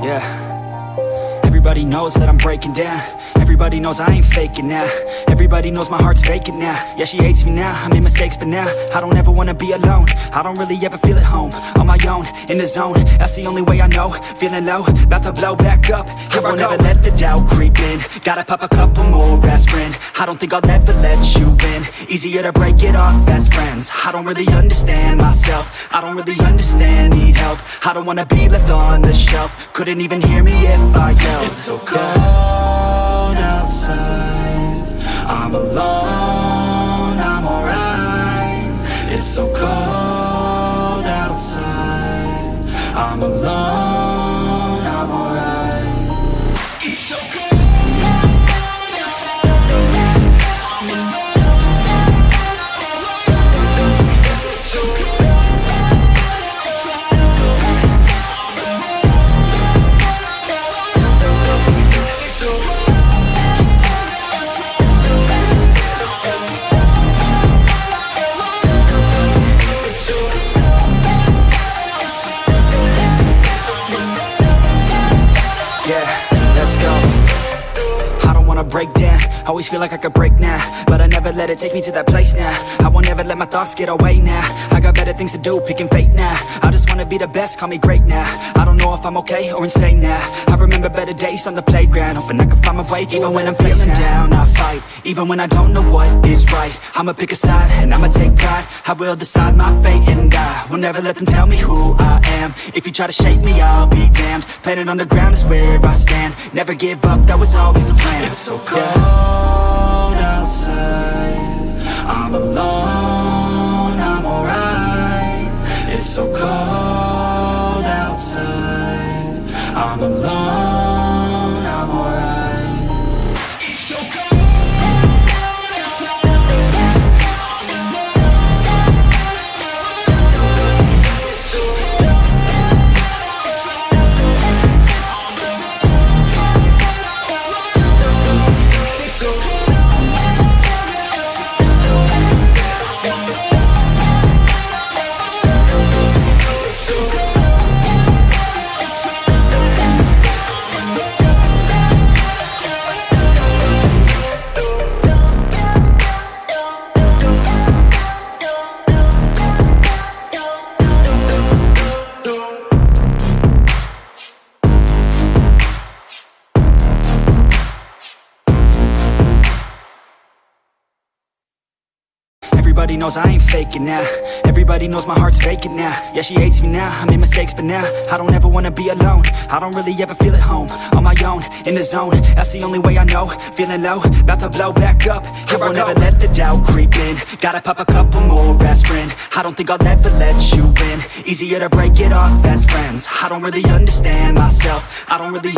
Yeah. Everybody knows that I'm breaking down. Everybody knows I ain't faking now. Everybody knows my heart's vacant now. Yeah, she hates me now, I made mistakes but now I don't ever wanna be alone. I don't really ever feel at home. On my own, in the zone, that's the only way I know. Feeling low, about to blow back up. I won't ever let the doubt creep in. Gotta pop a couple more aspirin. I don't think I'll ever let you in. Easier to break it off best friends. I don't really understand myself. I don't really understand, need help. I don't wanna be left on the shelf. Couldn't even hear me if I yelled. It's so cold outside, I'm alone, I'm alright. It's so cold outside, I'm alone, I'm alright. It's so cold. Break down, always feel like I could break now, but I never let it take me to that place now. I won't ever let my thoughts get away now. I got better things to do, picking fate now. I just wanna be the best, call me great now. I don't know if I'm okay or insane now. I remember better days on the playground, hoping I can find my way. Even when I'm feeling down, I fight. Even when I don't know what is right, I'ma pick a side and I'ma take pride. I will decide my fate and I will never let them tell me who I am. If you try to shake me, I'll be damned. Planet on the ground is where I stand. Never give up, that was always the plan. It's so cold outside, I'm alone, I'm alright. It's so cold outside, I'm alone, I'm alright. It's so cold. Everybody knows I ain't faking now. Everybody knows my heart's vacant now. Yeah, she hates me now, I made mistakes but now I don't ever wanna be alone. I don't really ever feel at home. On my own, in the zone, that's the only way I know. Feeling low, about to blow back up. I won't ever let the doubt creep in. Gotta pop a couple more aspirin. I don't think I'll ever let you in. Easier to break it off best friends. I don't really understand myself. I don't really